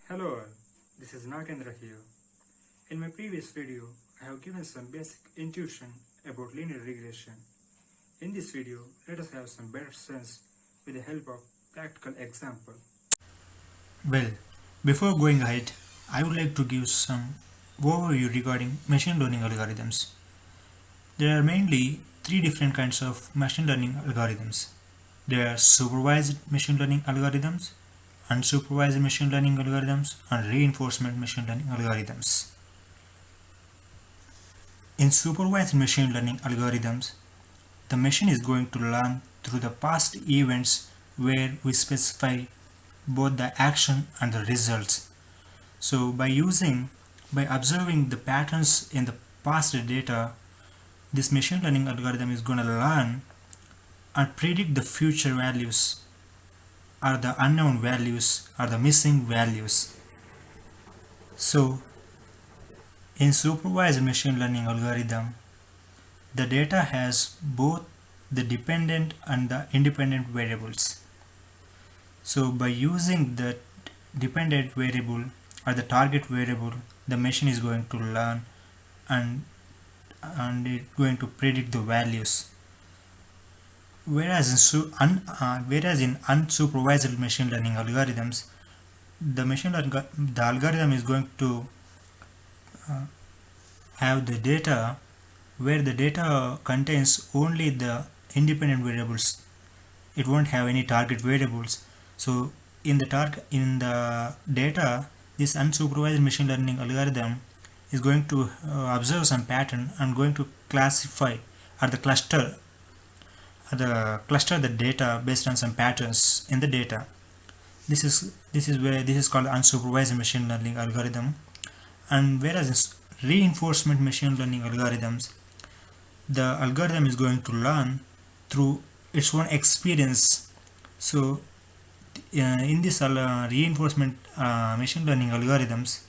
Hello all, this is Nagendra here. In my previous video, I have given some basic intuition about linear regression. In this video, let us have some better sense with the help of practical example. Well, before going ahead, I would like to give some overview regarding machine learning algorithms. There are mainly three different kinds of machine learning algorithms. There are supervised machine learning algorithms, unsupervised machine learning algorithms, and reinforcement machine learning algorithms. In supervised machine learning algorithms, the machine is going to learn through the past events where we specify both the action and the results. So by observing the patterns in the past data, this machine learning algorithm is going to learn and predict the future values or the unknown values or the missing values. So in supervised machine learning algorithm, the data has both the dependent and the independent variables. So by using the dependent variable or the target variable, the machine is going to learn and it's going to predict the values. Whereas in unsupervised machine learning algorithms, the algorithm is going to have the data where the data contains only the independent variables. It won't have any target variables. So in the data, this unsupervised machine learning algorithm is going to observe some pattern and going to classify or the cluster the data based on some patterns in the data. This is called unsupervised machine learning algorithm. And whereas in reinforcement machine learning algorithms, the algorithm is going to learn through its own experience. So in this reinforcement machine learning algorithms,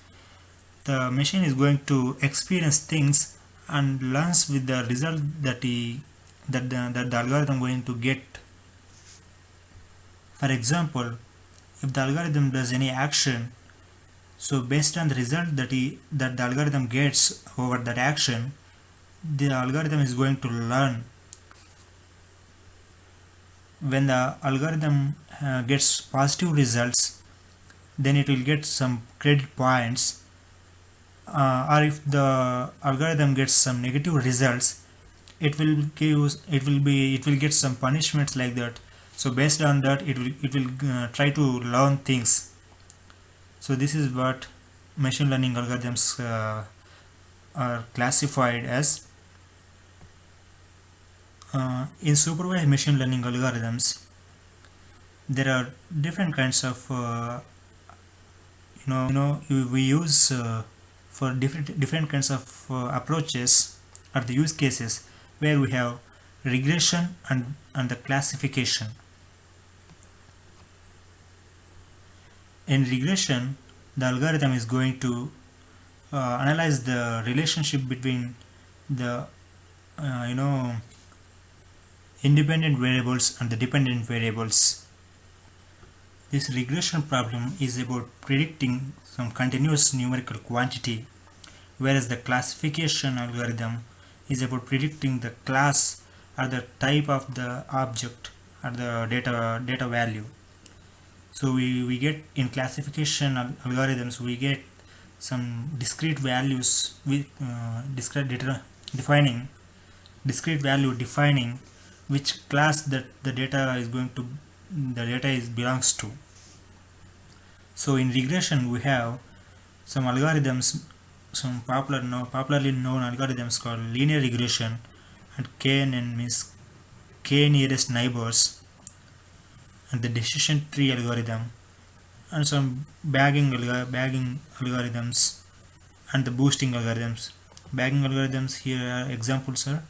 the machine is going to experience things and learns with the result that the algorithm going to get. For example, if the algorithm does any action, so based on the result that the algorithm gets over that action, the algorithm is going to learn. When the algorithm gets positive results, then it will get some credit points, or if the algorithm gets some negative results, it will get some punishments like that. So based on that, it will try to learn things. So this is what machine learning algorithms are classified as. In supervised machine learning algorithms, there are different kinds of we use for different kinds of approaches or the use cases where we have regression and the classification. In regression, the algorithm is going to analyze the relationship between the independent variables and the dependent variables. This regression problem is about predicting some continuous numerical quantity, whereas the classification algorithm is about predicting the class or the type of the object or the data value. So we get in classification algorithms, we get some discrete values with defining which class that the data belongs to. So in regression, we have some algorithms, some popularly known algorithms called linear regression and KNN, means k nearest neighbors, and the decision tree algorithm, and some bagging algorithms and the boosting algorithms. Bagging algorithms here are examples are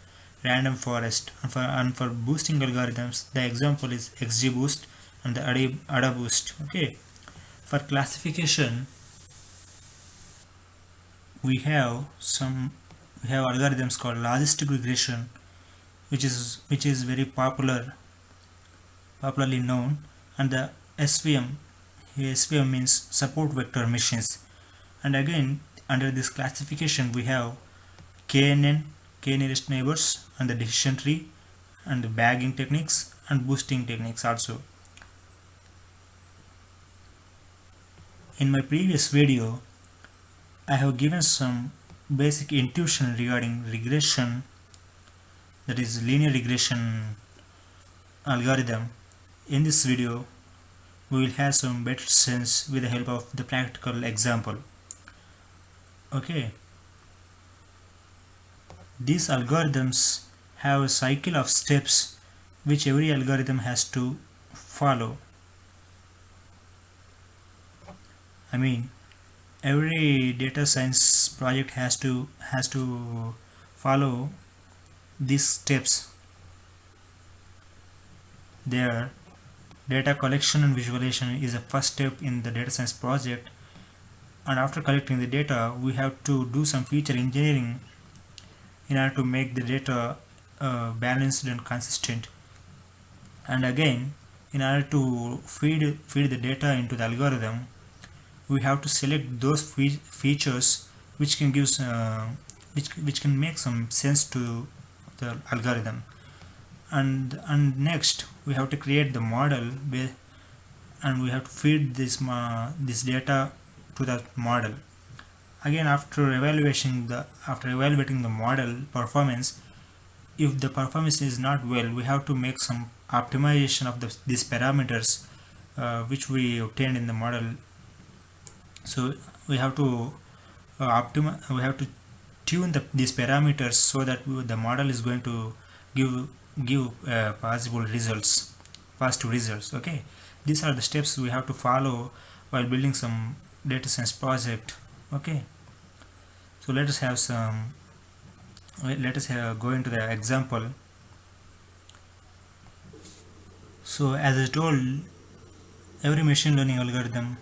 random forest, and for boosting algorithms the example is XGBoost and the AdaBoost. Okay, for classification we have algorithms called logistic regression, which is very popularly known, and the SVM SVM means support vector machines. And again, under this classification we have KNN, k nearest neighbors, and the decision tree, and the bagging techniques and boosting techniques also. In my previous video, I have given some basic intuition regarding regression, that is linear regression algorithm. In this video, we will have some better sense with the help of the practical example. Okay. These algorithms have a cycle of steps which every algorithm has to follow. I mean, every data science project has to follow these steps. There, data collection and visualization is the first step in the data science project, and after collecting the data we have to do some feature engineering in order to make the data balanced and consistent. And again, in order to feed the data into the algorithm, we have to select those features which can give which can make some sense to the algorithm. And next we have to create the model and we have to feed this data to that model. Again, after evaluating the model performance, if the performance is not well, we have to make some optimization of these parameters which we obtained in the model. So we have to we have to tune these parameters so that the model is going to give positive results. Okay, these are the steps we have to follow while building some data science project. Okay, so let us go into the example. So as I told, every machine learning algorithm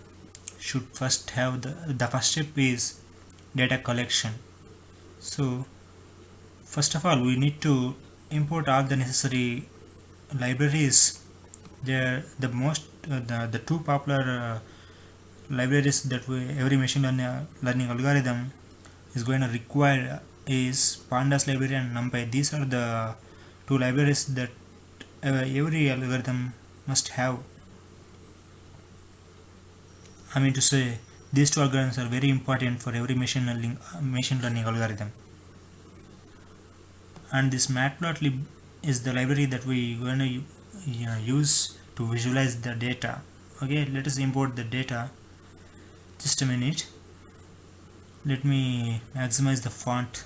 should first have the first step is data collection. So first of all, we need to import all the necessary libraries. The two popular libraries that every machine learning algorithm is going to require is pandas library and numpy. These are the two libraries that every algorithm must have. I mean to say, these two algorithms are very important for every machine learning algorithm. And this matplotlib is the library that we going to use to visualize the data. Okay, let us import the data. Just a minute. Let me maximize the font.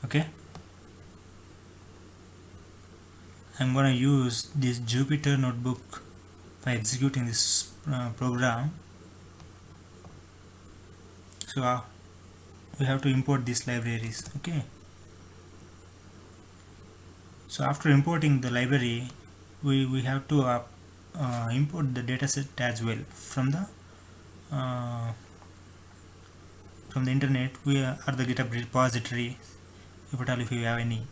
Okay, I'm going to use this Jupyter notebook by executing this program. So we have to import these libraries. Okay, so after importing the library, we have to import the dataset as well from the internet. We are the GitHub repository, if you have any.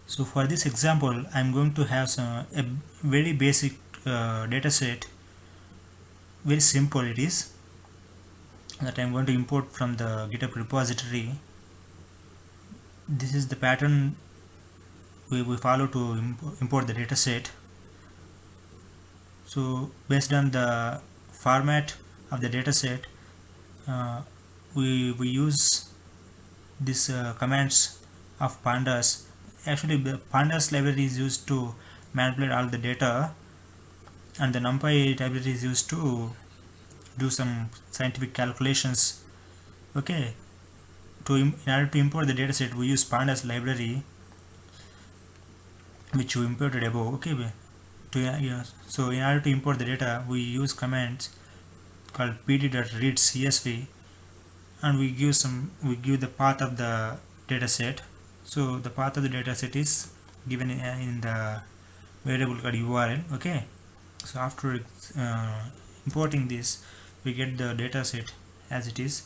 So for this example, I'm going to have a very basic data set. Very simple it is, that I'm going to import from the GitHub repository. This is the pattern we follow to import the data set. So based on the format of the data set, we use these commands of pandas. Actually, the pandas library is used to manipulate all the data, and the numpy library is used to do some scientific calculations. Okay, in order to import the dataset, we use pandas library, which we imported above. Okay, so in order to import the data, we use commands called pd.read csv, and we give the path of the dataset. So the path of the dataset is given in the variable called URL. Okay, so after importing this, we get the data set as it is.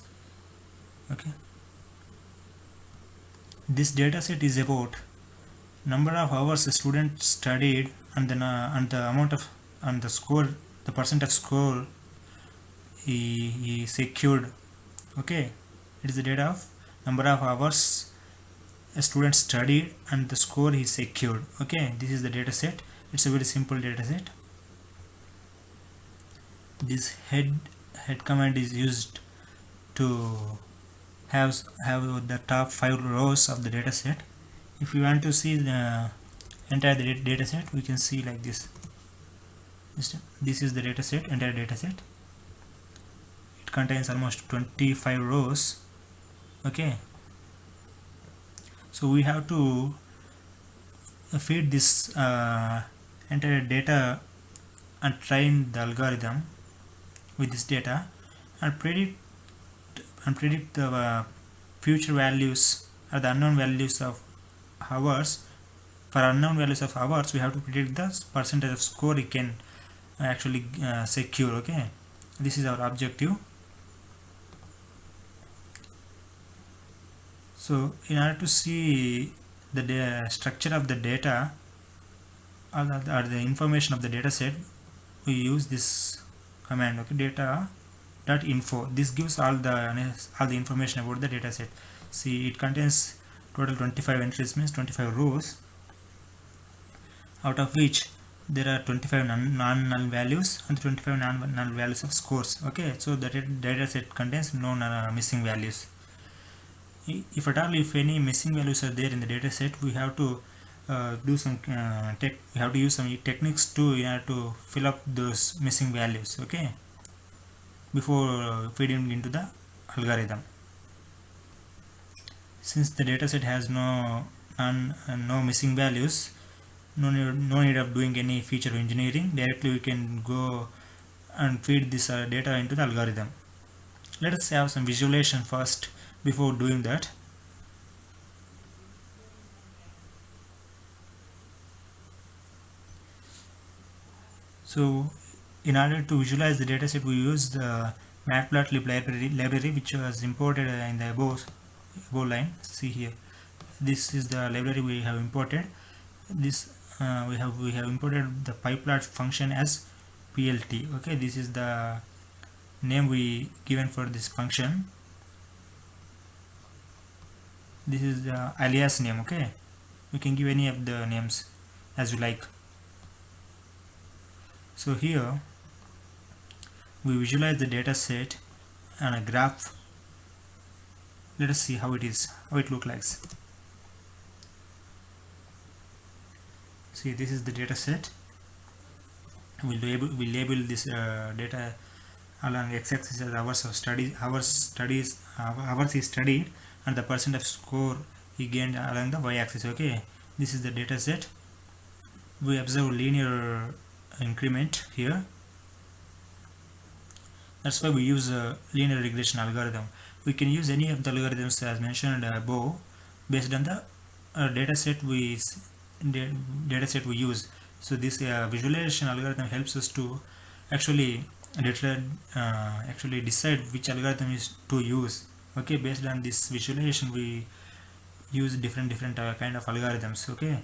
Okay, this data set is about number of hours a student studied and then and the amount of and the score, the percentage score he secured. Okay, it is the data of number of hours a student studied and the score he secured. Okay, this is the data set. It's a very simple data set. This head command is used to have the top 5 rows of the data set. If you want to see the entire data set, we can see like this. This is the data set, entire data set. It contains almost 25 rows. Okay, so we have to feed this entire data and train the algorithm with this data and predict the future values or the unknown values of hours. For unknown values of hours, we have to predict the percentage of score it can actually secure. Okay, this is our objective. So in order to see the structure of the data or the information of the data set, we use this command. Okay, data.info. This gives all the information about the data set. See, it contains total 25 entries, means 25 rows, out of which there are 25 non-null values and 25 non-null values of scores. Okay, so the data set contains no missing values. If at all, if any missing values are there in the data set, we have to do some we have to use some techniques to fill up those missing values. Okay, before feeding into the algorithm. Since the dataset has no missing values, no need of doing any feature engineering. Directly we can go and feed this data into the algorithm. Let us have some visualization first before doing that. So in order to visualize the dataset, we use the matplotlib library which was imported in the above line. See here, this is the library we have imported. This we have imported the pyplot function as plt. Okay, this is the name we given for this function. This is the alias name. Okay, we can give any of the names as you like. So here we visualize the data set on a graph. Let us see how it looks like. See, this is the data set. We label this data along x-axis as hours of study, hours he studied, and the percent of score he gained along the y-axis. Okay, this is the data set. We observe linear increment here. That's why we use a linear regression algorithm. We can use any of the algorithms as mentioned above based on the data set we use. So this visualization algorithm helps us to actually decide which algorithm is to use. Okay, based on this visualization we use different kind of algorithms. Okay,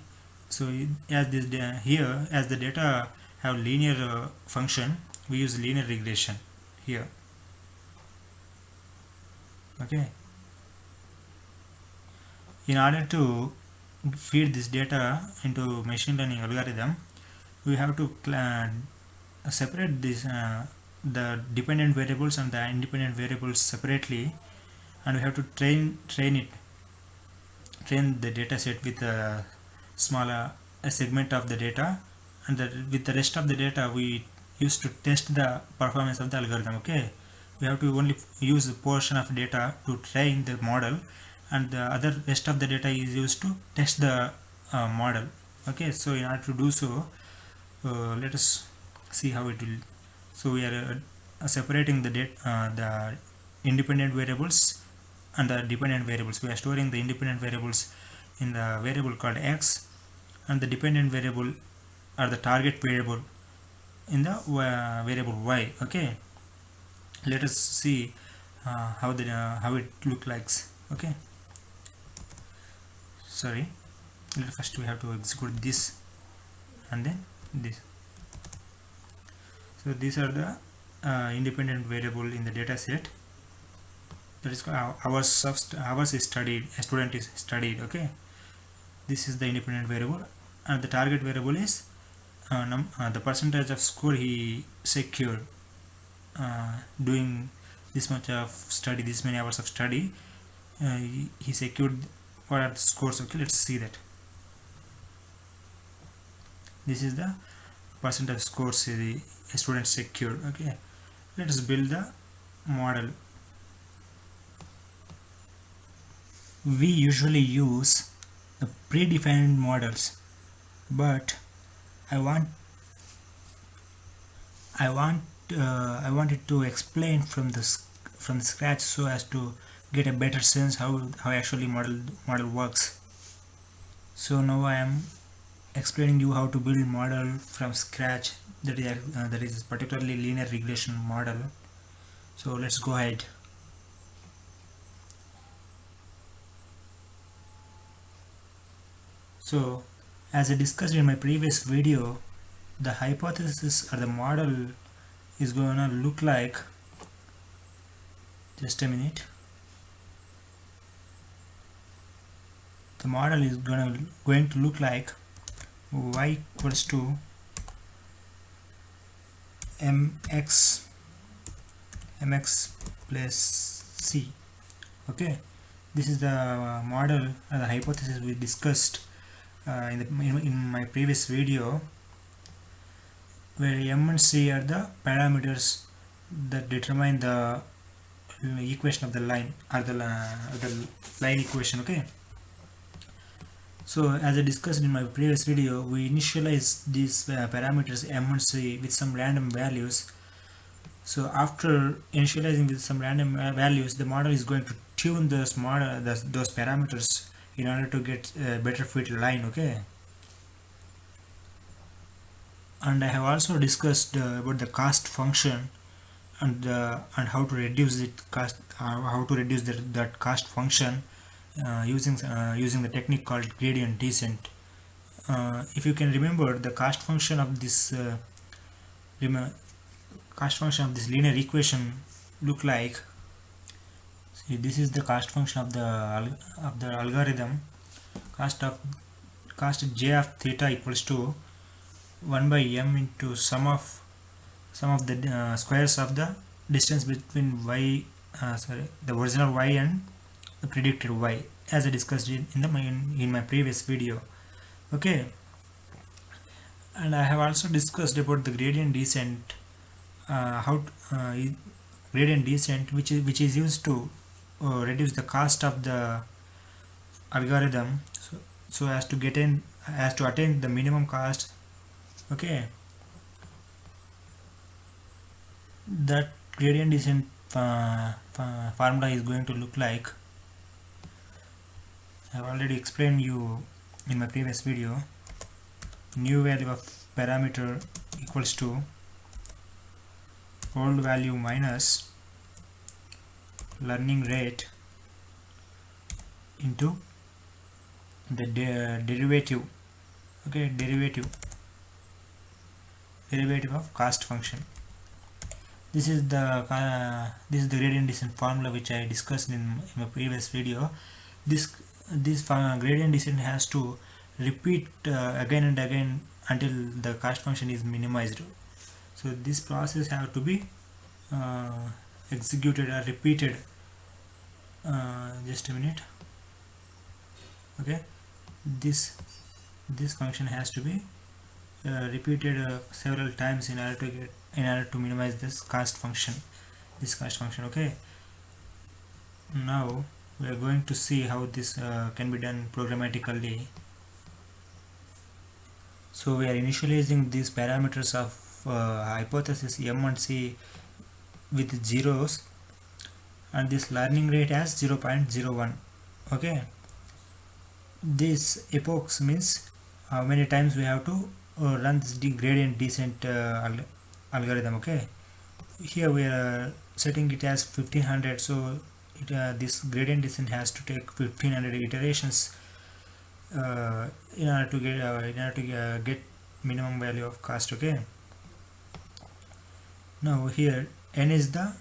so as this here, as the data have linear function, we use linear regression here. Okay, in order to feed this data into machine learning algorithm, we have to separate this the dependent variables and the independent variables separately, and we have to train the data set with a smaller segment of the data, and with the rest of the data we use to test the performance of the algorithm. Okay, we have to only use a portion of data to train the model, and the other rest of the data is used to test the model. Okay, so in order to do so, let us see how it will. So we are separating the independent variables and the dependent variables. We are storing the independent variables in the variable called x, and the dependent variable or the target variable in the variable y. Okay, let us see how it look like. Okay, sorry, first we have to execute this and then this. So these are the independent variable in the data set. That is hours is studied, a student is studied. Okay, this is the independent variable, and the target variable is the percentage of score he secured doing this much of study, this many hours of study. He secured. What are the scores? Okay, let's see that. This is the percentage scores a student secured. Okay, let us build the model. We usually use the predefined models, but I wanted to explain from the scratch so as to get a better sense how actually model works. So now I am explaining you how to build model from scratch, that is particularly linear regression model. So let's go ahead. So as I discussed in my previous video, the hypothesis or the model is going to look like, just a minute, the model is going to look like y equals to mx plus c. Okay, this is the model or the hypothesis we discussed in my previous video, where m and c are the parameters that determine the equation of the line, or the line equation. Okay, so as I discussed in my previous video, we initialize these parameters m and c with some random values. So after initializing with some random values, the model is going to tune those parameters in order to get a better fit line. Okay, and I have also discussed about the cost function and how to reduce that cost function using the technique called gradient descent. If you can remember, the cost function of this linear equation look like, see, this is the cost function of the algorithm. Cost j of theta equals to 1 by m into sum of the squares of the distance between the original y and the predicted y, as I discussed in my previous video. Okay, and I have also discussed about the gradient descent, gradient descent, which is used to reduce the cost of the algorithm, so as to attain the minimum cost. Okay, that gradient descent formula is going to look like, I have already explained you in my previous video. New value of parameter equals to old value minus learning rate into the derivative. Okay, derivative of cost function. This is the gradient descent formula which I discussed in my previous video. This gradient descent has to repeat again and again until the cost function is minimized. So this process have to be executed or repeated. Just a minute. Okay, this function has to be repeated several times in order to minimize this cost function. Okay, now we are going to see how this can be done programmatically. So we are initializing these parameters of hypothesis m and c with zeros, and this learning rate as 0.01. okay, this epochs means how many times we have to run this gradient descent algorithm. Okay, here we are setting it as 1500, so this gradient descent has to take 1500 iterations in order to get minimum value of cost. Okay, now here n is the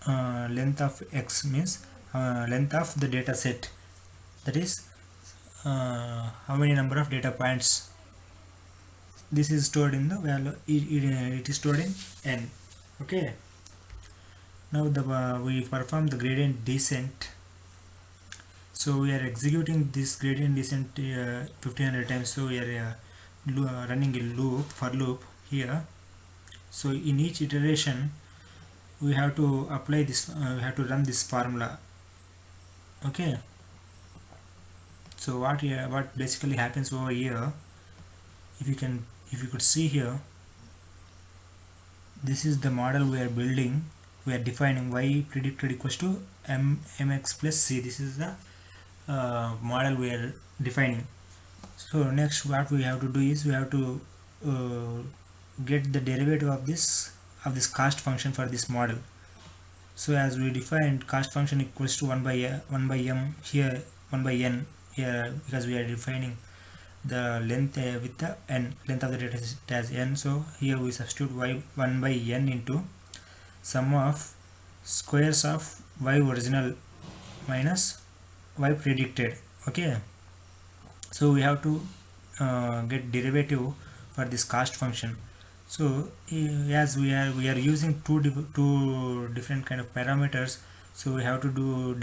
length of x, means length of the data set, that is how many number of data points. This is stored in the value, it is stored in n. Okay, now we perform the gradient descent. So we are executing this gradient descent 1500 times, so we are running a loop, for loop here. So in each iteration we have to apply this, we have to run this formula. Okay, so what basically happens over here, if you could see here, this is the model we are building. We are defining y predicted equals to mx plus c. This is the model we are defining. So next what we have to do is we have to get the derivative of this cost function for this model. So as we defined, cost function equals to 1 by m, here 1 by n here, because we are defining the length with the n, length of the data set as n. So here we substitute y 1 by n into sum of squares of y original minus y predicted. Okay, so we have to get derivative for this cost function. So as we are using two different kind of parameters, so we have to do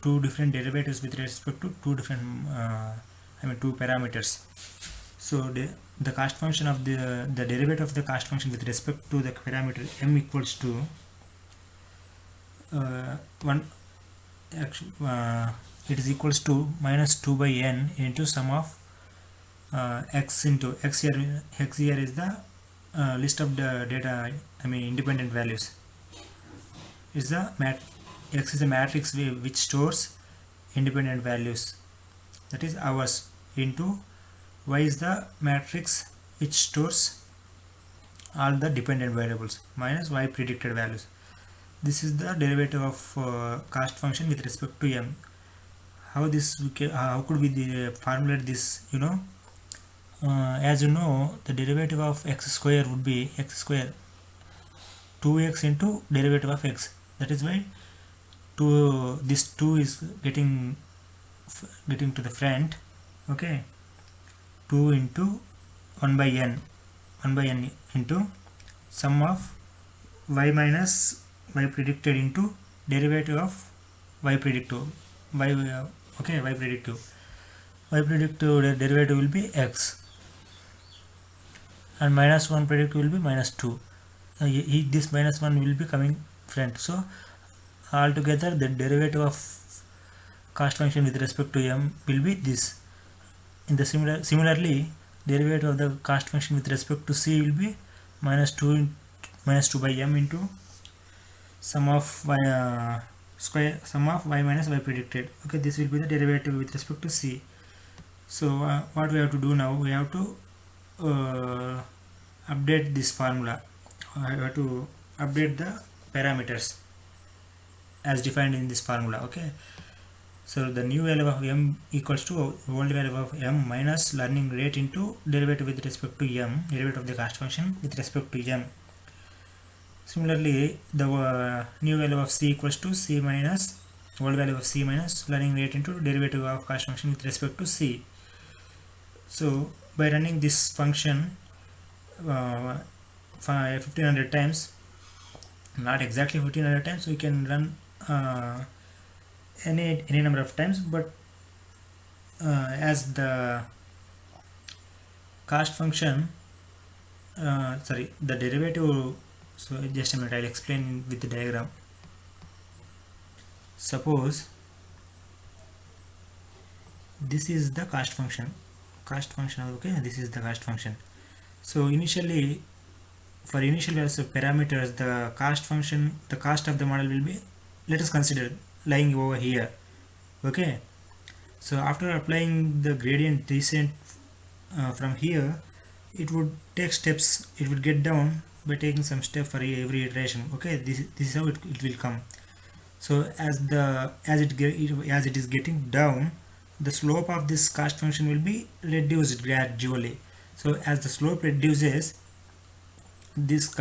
two different derivatives with respect to two different two parameters. So the cost function of the derivative of the cost function with respect to the parameter m equals to it is equals to minus 2 by n into sum of x into x. Here is the list of the data, independent values. Is the x is a matrix which stores independent values, that is ours, into y is the matrix which stores all the dependent variables minus y predicted values. This is the derivative of cost function with respect to m. How could we formulate this? As you know, the derivative of x square would be x square 2x into derivative of x. That is why this 2 is getting to the front. Okay, 2 into 1 by n into sum of y minus y predicted into derivative of y predictive. Y predictive derivative will be x, and minus 1 predictive will be minus 2. This minus 1 will be coming front. So altogether the derivative of cost function with respect to m will be this. In the similarly, derivative of the cost function with respect to c will be minus 2 by m into sum of y minus y predicted. Okay, this will be the derivative with respect to c. So what we have to do now, we have to update this formula. I have to update the parameters as defined in this formula. Okay, so the new value of m equals to old value of m minus learning rate into derivative with respect to m, derivative of the cost function with respect to m. Similarly, the new value of c equals to c minus old value of c minus learning rate into derivative of cost function with respect to c. So by running this function 1500 times, not exactly 1500 times, we can run any number of times, but as the cost function the derivative, so just a minute, I'll explain with the diagram. Suppose this is the cost function. Okay, this is the cost function. So initially, for initial values of parameters, the cost function, the cost of the model will be, let us consider, lying over here. Okay, so after applying the gradient descent from here, it would take steps, it would get down by taking some step for every iteration. Okay, this is how it will come. So as it is getting down, the slope of this cost function will be reduced gradually. So as the slope reduces, this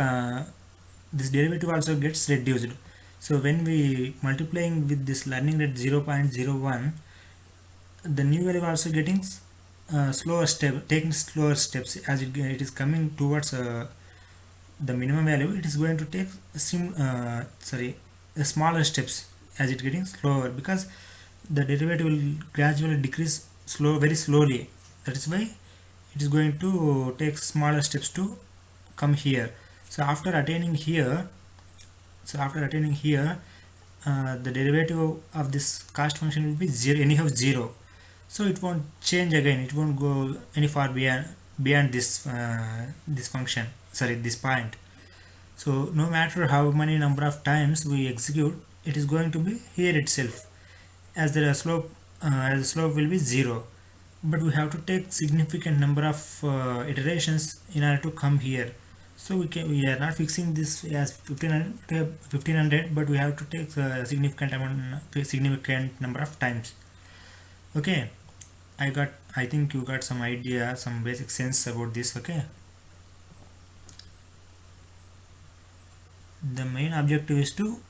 derivative also gets reduced. So when we multiplying with this learning rate 0.01, the new value also getting taking slower steps. As it is coming towards the minimum value, it is going to take smaller steps as it getting slower, because the derivative will gradually decrease very slowly. That is why it is going to take smaller steps to come here. So after attaining here, the derivative of this cost function will be zero. So it won't change again, it won't go any far beyond this this point. So no matter how many number of times we execute, it is going to be here itself, as the slope will be 0. But we have to take significant number of iterations in order to come here. So we are not fixing this as 1500, but we have to take a significant number of times. Okay, I think you got some idea, some basic sense about this. Okay, the main objective is to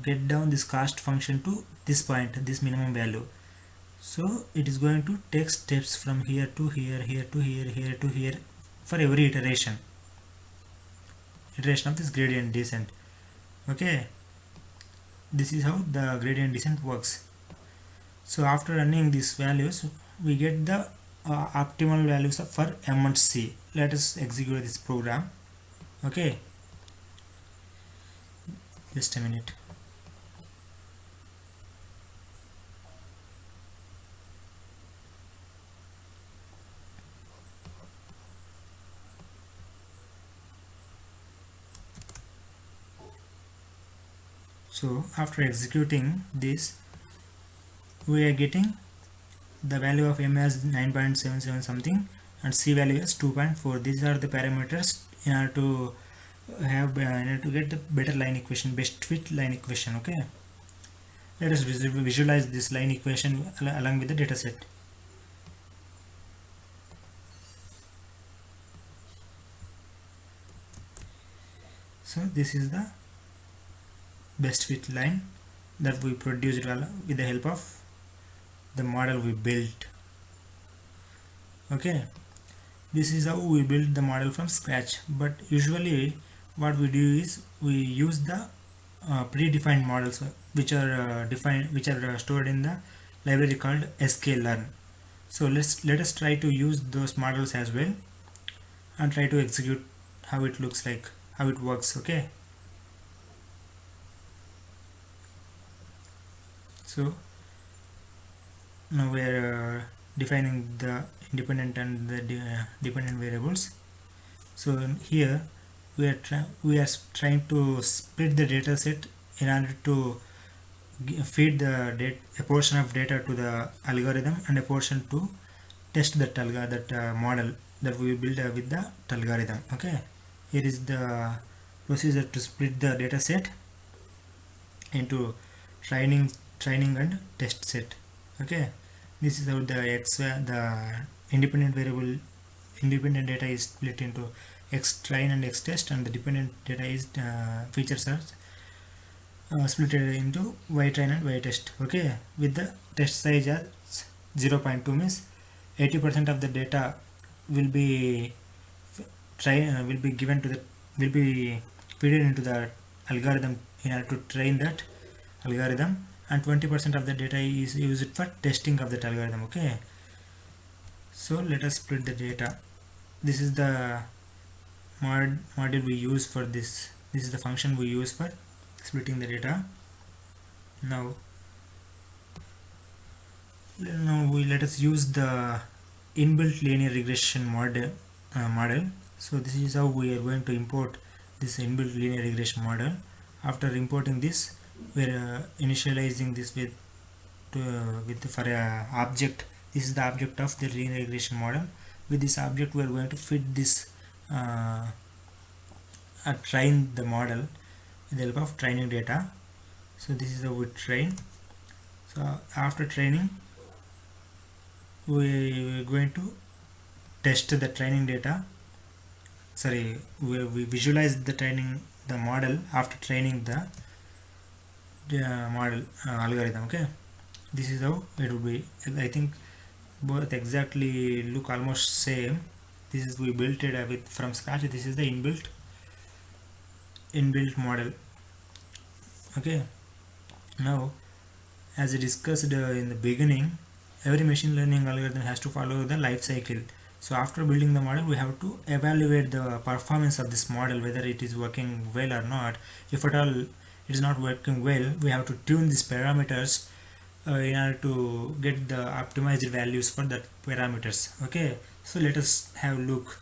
get down this cost function to this point, this minimum value. So it is going to take steps from here to here, here to here for every iteration of this gradient descent. Okay, this is how the gradient descent works. So after running these values, we get the optimal values for M and C. Let us execute this program. Okay, just a minute. So after executing this, we are getting the value of M as 9.77 something and C value as 2.4. These are the parameters in order to get the better line equation, best fit line equation. Okay, let us visualize this line equation along with the data set. So this is the best fit line that we produced with the help of the model we built. Okay, this is how we build the model from scratch. But usually what we do is we use the predefined models which are stored in the library called sklearn. So let us try to use those models as well and try to execute how it looks like, how it works. Okay, so now we are defining the independent and the dependent variables. So here we are trying to split the data set in order to feed a portion of data to the algorithm and a portion to test that model that we build with the algorithm. Okay, here is the procedure to split the data set into training and test set. Okay, this is how the independent data is split into X train and X test, and the dependent data is features are split into Y train and Y test. Okay, with the test size as 0.2, means 80% of the data will be given to the will be fed into the algorithm in order to train that algorithm, and 20% of the data is used for testing of that algorithm. Okay, so let us split the data. This is the module we use for this. This is the function we use for splitting the data. Now let us use the inbuilt linear regression model. So this is how we are going to import this inbuilt linear regression model. After importing this, we are initializing this with for a object. This is the object of the linear regression model. With this object, we are going to fit this train the model with the help of training data. So this is how we train. So after training, we're going to test the training data. Sorry, we visualize the model after training the model algorithm. Okay, this is how it will be. I think both exactly look almost same. This is we built it with from scratch. This is the inbuilt model. Okay, now as I discussed in the beginning, every machine learning algorithm has to follow the life cycle. So after building the model, we have to evaluate the performance of this model, whether it is working well or not. If at all it is not working well, we have to tune these parameters in order to get the optimized values for that parameters. Okay, so let us have a look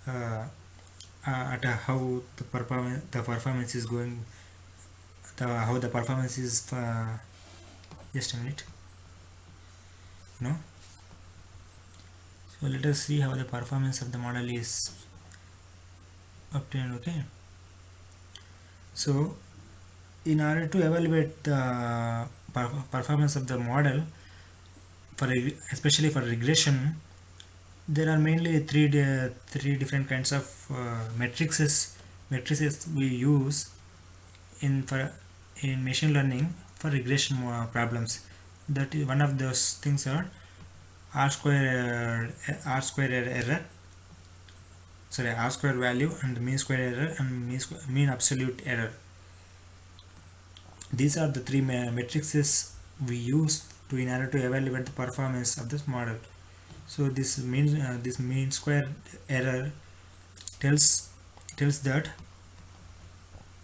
at how the performance is going, how the performance is. Just a minute. So let us see how the performance of the model is obtained. Okay, so in order to evaluate the performance of the model, especially for regression, there are mainly three different kinds of matrices we use in machine learning for regression problems. That is one of those things are R square value and mean square error and mean absolute error. These are the three matrices we use in order to evaluate the performance of this model. So this mean square error tells that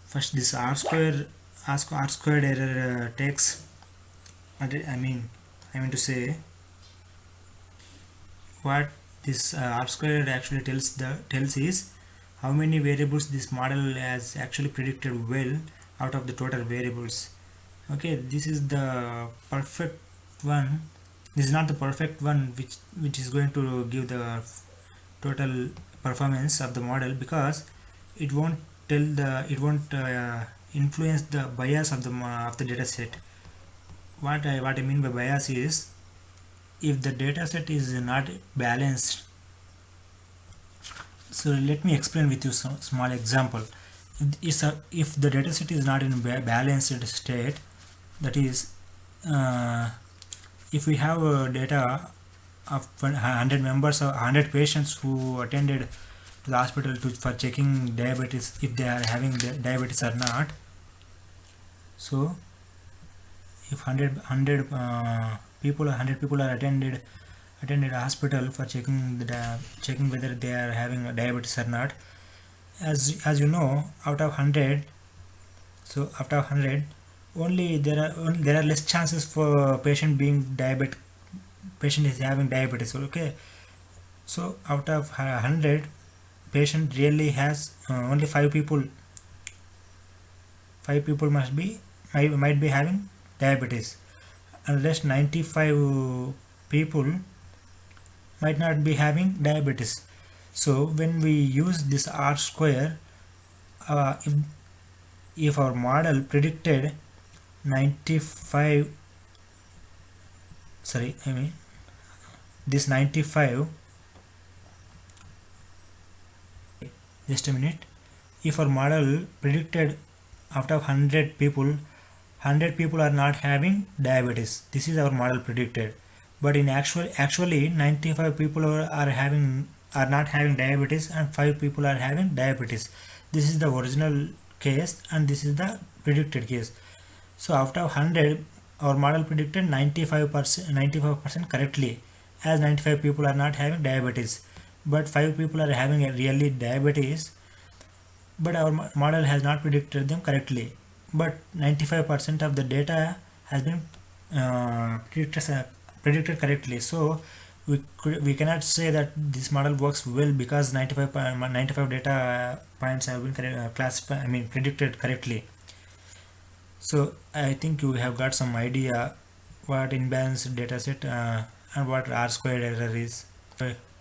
first this R squared error takes, I mean to say what this R squared actually tells is how many variables this model has actually predicted well out of the total variables. Okay, this is the perfect one. This is not the perfect one which is going to give the total performance of the model, because it won't influence the bias of the data set. What I mean by bias is, if the data set is not balanced. So let me explain with you some small example. If the data set is not in balanced state, that is, if we have data of 100 members or 100 patients who attended to the hospital for checking diabetes, if they are having diabetes or not. So if 100 people are attended a hospital for checking whether they are having diabetes or not, as you know, out of 100, only there are less chances for patient is having diabetes. Okay, so out of 100, patient really has only 5 people might be having diabetes, and rest 95 people might not be having diabetes. So when we use this R square, if our model predicted 95, this 95, just a minute, if our model predicted out of 100 people are not having diabetes, this is our model predicted, but in actually 95 people are not having diabetes and 5 people are having diabetes. This is the original case and this is the predicted case. So out of 100, our model predicted 95% correctly, as 95 people are not having diabetes, but 5 people are having a really diabetes, but our model has not predicted them correctly, but 95% of the data has been predicted correctly. So we cannot say that this model works well because 95 data points have been predicted correctly. So I think you have got some idea what imbalanced data set and what R squared error is,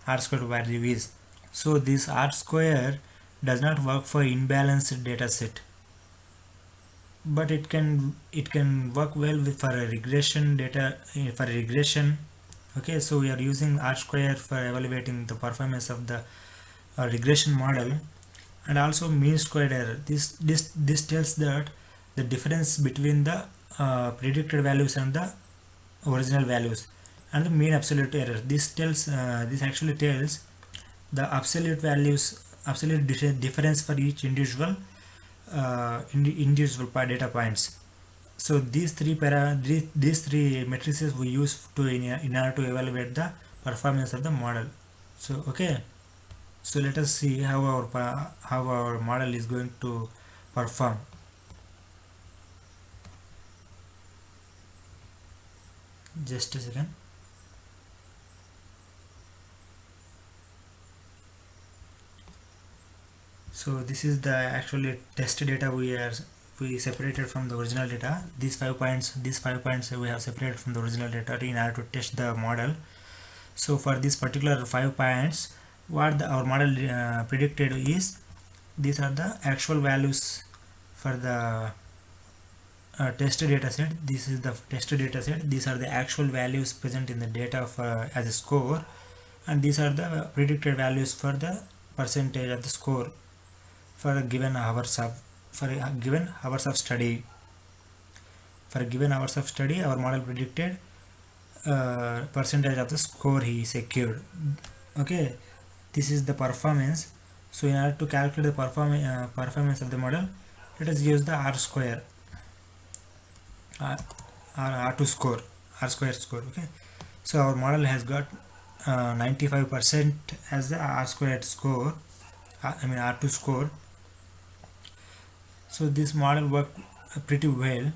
R squared value is. So this R square does not work for imbalanced data set, but it can work well with for a regression data for a regression. Okay, so we are using R square for evaluating the performance of the regression model, and also mean squared error. This tells that the difference between the predicted values and the original values, and the mean absolute error. This actually tells the absolute difference for each individual data points. So these three matrices we use to in order to evaluate the performance of the model. So okay, so let us see how our model is going to perform. Just a second. So this is the actually test data we separated from the original data. These 5 points we have separated from the original data in order to test the model. So for this particular 5 points, what our model predicted is, these are the actual values for the test data set. This is the test data set. These are the actual values present in the data as a score, and these are the predicted values for the percentage of the score for a given hours of study. For a given hours of study, our model predicted percentage of the score he secured. Okay, this is the performance. So in order to calculate the performance of the model, let us use the R square or R2 score, R square score. Okay, so our model has got 95% as the R squared score, R2 score. So this model worked pretty well.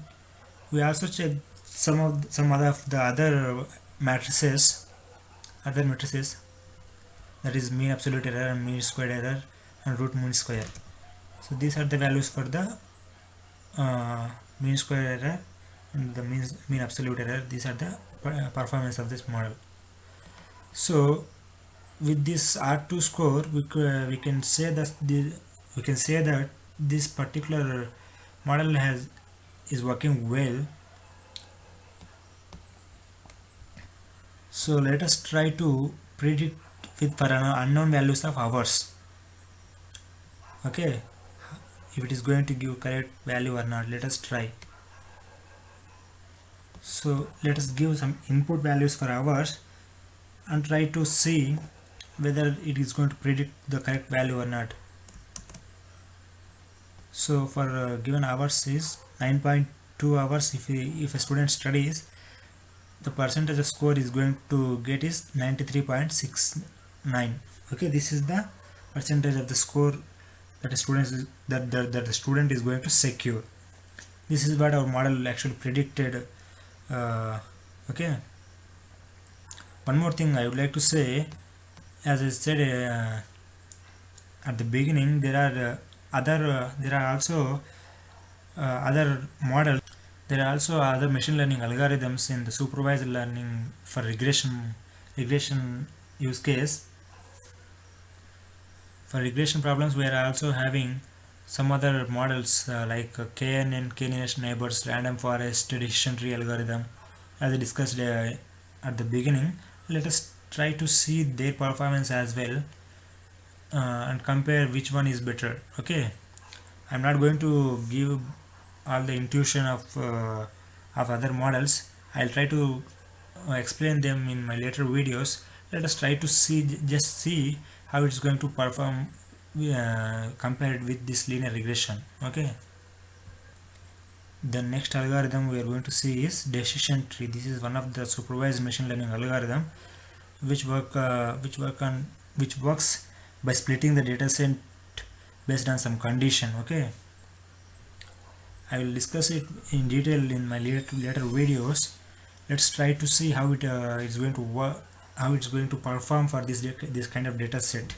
We also checked some of the other matrices, that is mean absolute error and mean squared error and root mean square. So these are the values for the mean square error and the mean absolute error. These are the performance of this model. So with this R2 score, we can say that this particular model is working well. So let us try to predict with for unknown values of hours. Okay, if it is going to give correct value or not, let us try. So let us give some input values for hours and try to see whether it is going to predict the correct value or not. So for given hours is 9.2 hours. If a student studies, the percentage of score is going to get is 93.69. okay, this is the percentage of the score that the student is going to secure. This is what our model actually predicted. Okay, one more thing I would like to say, as I said at the beginning, there are also other models. There are also other machine learning algorithms in the supervised learning for regression use case. For regression problems, we are also having some other models like KNN, k-nearest neighbors, random forest, decision tree algorithm. As I discussed at the beginning, let us try to see their performance as well and compare which one is better. Okay, I'm not going to give all the intuition of other models. I'll try to explain them in my later videos. Let us try to see how it's going to perform compared with this linear regression. Okay, the next algorithm we are going to see is decision tree. This is one of the supervised machine learning algorithm which works by splitting the data set based on some condition. Okay, I will discuss it in detail in my later videos. Let's try to see how it is going to work, how it's going to perform for this kind of data set.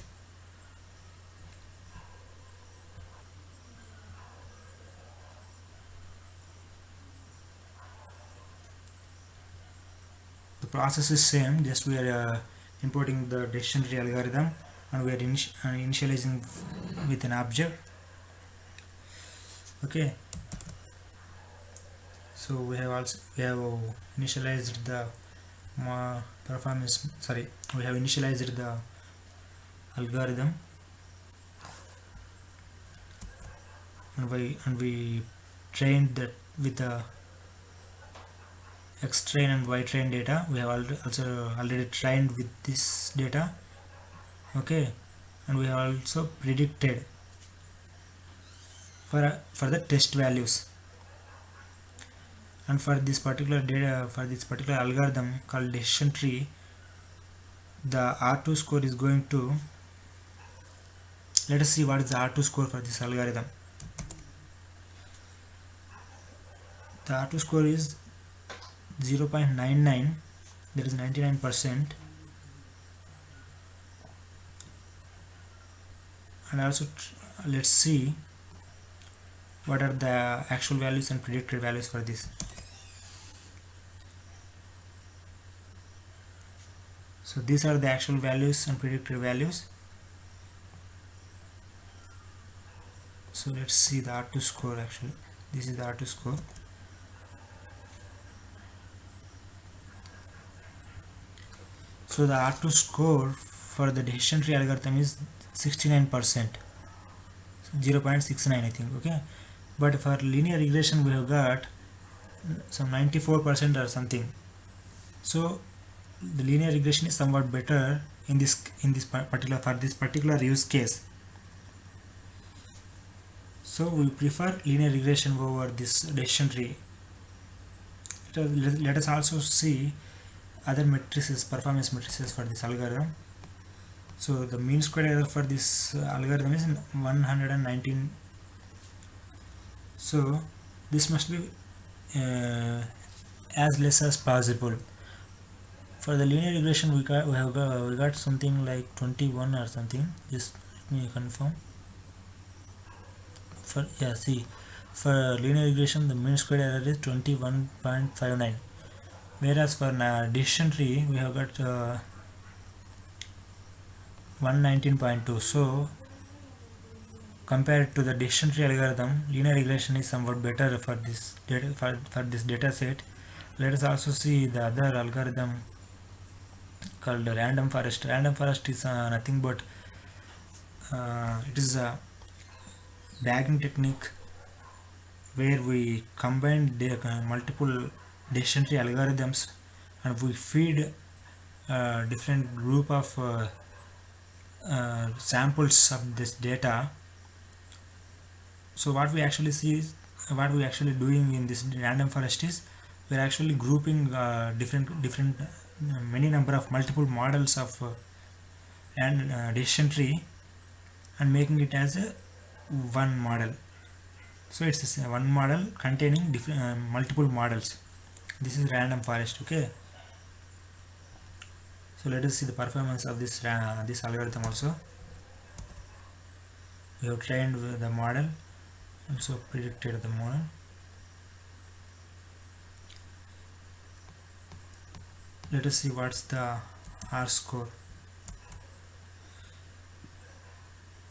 The process is same, just we are importing the decision tree algorithm and we are initializing with an object. Okay, so we have initialized the we have initialized the algorithm, and we trained that with the X train and Y train data. We have also already trained with this data. Okay, and we have also predicted for the test values. And for this particular data, for this particular algorithm called decision tree, the R2 score is going to, let us see what is the R2 score for this algorithm. The R2 score is 0.99, that is 99%. And also let's see what are the actual values and predicted values for this. So these are the actual values and predicted values. So let's see the R2 score. Actually, this is the R2 score. So the R2 score for the decision tree algorithm is 69%, 0.69 I think. Okay, but for linear regression we have got some 94% or something. So the linear regression is somewhat better in this particular, for this particular use case. So we prefer linear regression over this decision tree. Let us also see other matrices, performance matrices for this algorithm. So the mean squared error for this algorithm is 119. So this must be as less as possible. For the linear regression we got something like 21 or something. Just let me confirm. For linear regression the mean squared error is 21.59, whereas for decision tree we have got 119.2. so compared to the decision tree algorithm, linear regression is somewhat better for this data, for this data set. Let us also see the other algorithm called random forest. Random forest is nothing but it is a bagging technique where we combine the multiple decision tree algorithms and we feed different group of samples of this data. So what we actually see is, what we actually doing in this random forest is, we are actually grouping different many number of multiple models of decision tree and making it as a one model. So it's one model containing different multiple models. This is random forest. Okay, so let us see the performance of this this algorithm also. We have trained with the model, also predicted the model. Let us see what's the R score.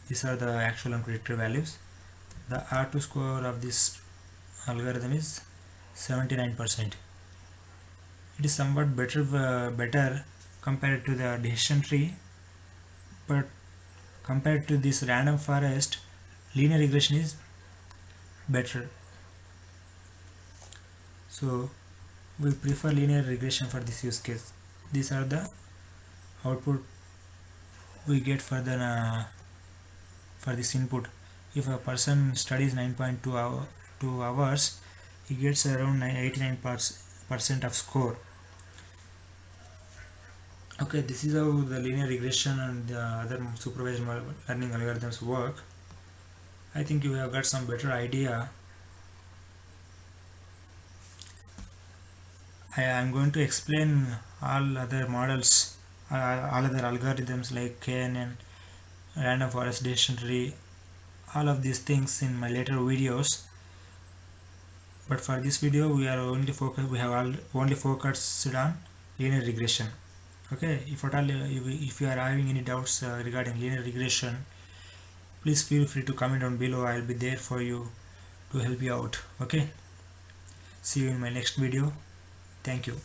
These are the actual and predicted values. The R2 score of this algorithm is 79%. It is somewhat better compared to the decision tree, but compared to this random forest, linear regression is better. So we prefer linear regression for this use case. These are the output we get for the for this input. If a person studies 9.2 hours, he gets around 89% of score. Okay, this is how the linear regression and the other supervised learning algorithms work. I think you have got some better idea. I am going to explain all other models, all other algorithms like KNN, random forest decision tree, all of these things in my later videos. But for this video we are only focused on linear regression. Okay, if at all if you are having any doubts regarding linear regression, please feel free to comment down below. I'll be there for you to help you out. Okay, see you in my next video. Thank you.